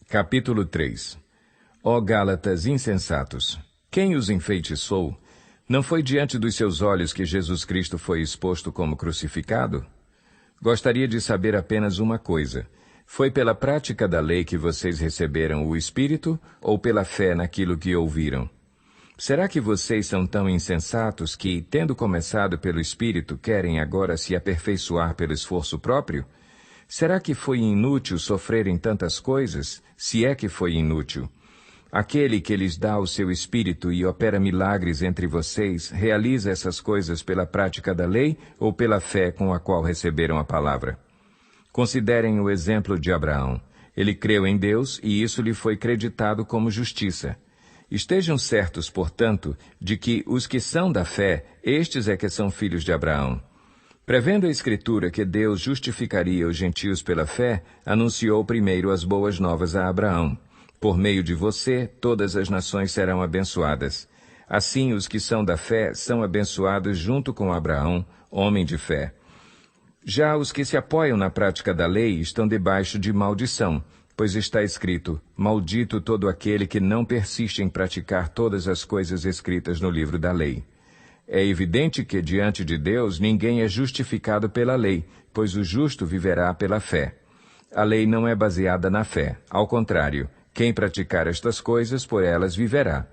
Capítulo 3. Ó Gálatas insensatos! Quem os enfeitiçou? Não foi diante dos seus olhos que Jesus Cristo foi exposto como crucificado? Gostaria de saber apenas uma coisa. Foi pela prática da lei que vocês receberam o Espírito ou pela fé naquilo que ouviram? Será que vocês são tão insensatos que, tendo começado pelo Espírito, querem agora se aperfeiçoar pelo esforço próprio? Será que foi inútil sofrerem tantas coisas, se é que foi inútil? Aquele que lhes dá o seu Espírito e opera milagres entre vocês, realiza essas coisas pela prática da lei ou pela fé com a qual receberam a palavra? Considerem o exemplo de Abraão. Ele creu em Deus e isso lhe foi creditado como justiça. Estejam certos, portanto, de que os que são da fé, estes é que são filhos de Abraão. Prevendo a Escritura que Deus justificaria os gentios pela fé, anunciou primeiro as boas novas a Abraão. Por meio de você, todas as nações serão abençoadas. Assim, os que são da fé são abençoados junto com Abraão, homem de fé. Já os que se apoiam na prática da lei estão debaixo de maldição, pois está escrito: maldito todo aquele que não persiste em praticar todas as coisas escritas no livro da lei. É evidente que, diante de Deus, ninguém é justificado pela lei, pois o justo viverá pela fé. A lei não é baseada na fé. Ao contrário, quem praticar estas coisas, por elas viverá.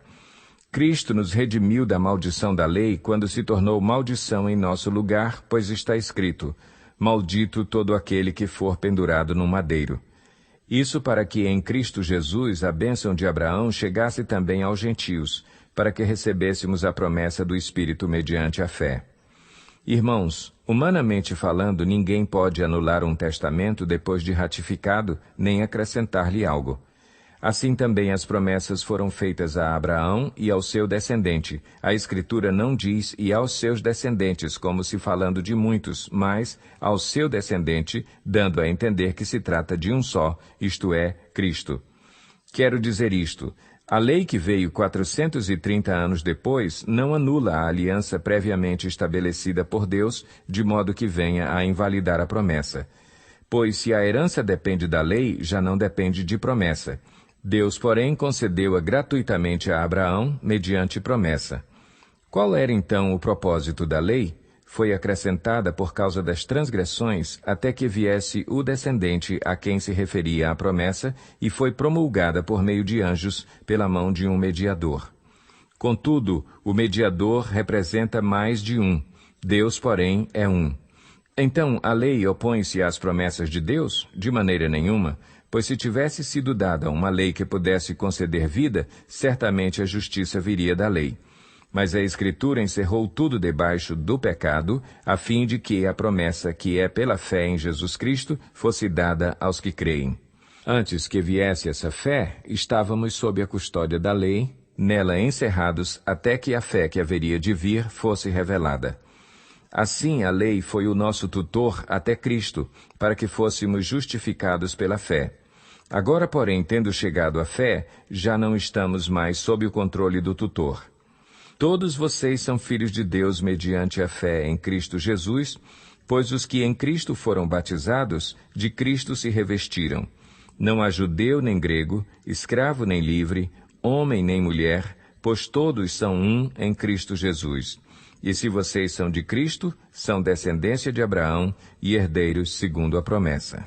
Cristo nos redimiu da maldição da lei quando se tornou maldição em nosso lugar, pois está escrito: maldito todo aquele que for pendurado no madeiro. Isso para que em Cristo Jesus a bênção de Abraão chegasse também aos gentios, para que recebêssemos a promessa do Espírito mediante a fé. Irmãos, humanamente falando, ninguém pode anular um testamento depois de ratificado, nem acrescentar-lhe algo. Assim também as promessas foram feitas a Abraão e ao seu descendente. A Escritura não diz "e aos seus descendentes", como se falando de muitos, mas "ao seu descendente", dando a entender que se trata de um só, isto é, Cristo. Quero dizer isto: a lei que veio 430 anos depois não anula a aliança previamente estabelecida por Deus, de modo que venha a invalidar a promessa. Pois se a herança depende da lei, já não depende de promessa. Deus, porém, concedeu-a gratuitamente a Abraão, mediante promessa. Qual era então o propósito da lei? Foi acrescentada por causa das transgressões, até que viesse o descendente a quem se referia a promessa, e foi promulgada por meio de anjos, pela mão de um mediador. Contudo, o mediador representa mais de um. Deus, porém, é um. Então, a lei opõe-se às promessas de Deus? De maneira nenhuma. Pois se tivesse sido dada uma lei que pudesse conceder vida, certamente a justiça viria da lei. Mas a Escritura encerrou tudo debaixo do pecado, a fim de que a promessa que é pela fé em Jesus Cristo fosse dada aos que creem. Antes que viesse essa fé, estávamos sob a custódia da lei, nela encerrados até que a fé que haveria de vir fosse revelada. Assim a lei foi o nosso tutor até Cristo, para que fôssemos justificados pela fé. Agora, porém, tendo chegado à fé, já não estamos mais sob o controle do tutor. Todos vocês são filhos de Deus mediante a fé em Cristo Jesus, pois os que em Cristo foram batizados, de Cristo se revestiram. Não há judeu nem grego, escravo nem livre, homem nem mulher, pois todos são um em Cristo Jesus. E se vocês são de Cristo, são descendência de Abraão e herdeiros segundo a promessa.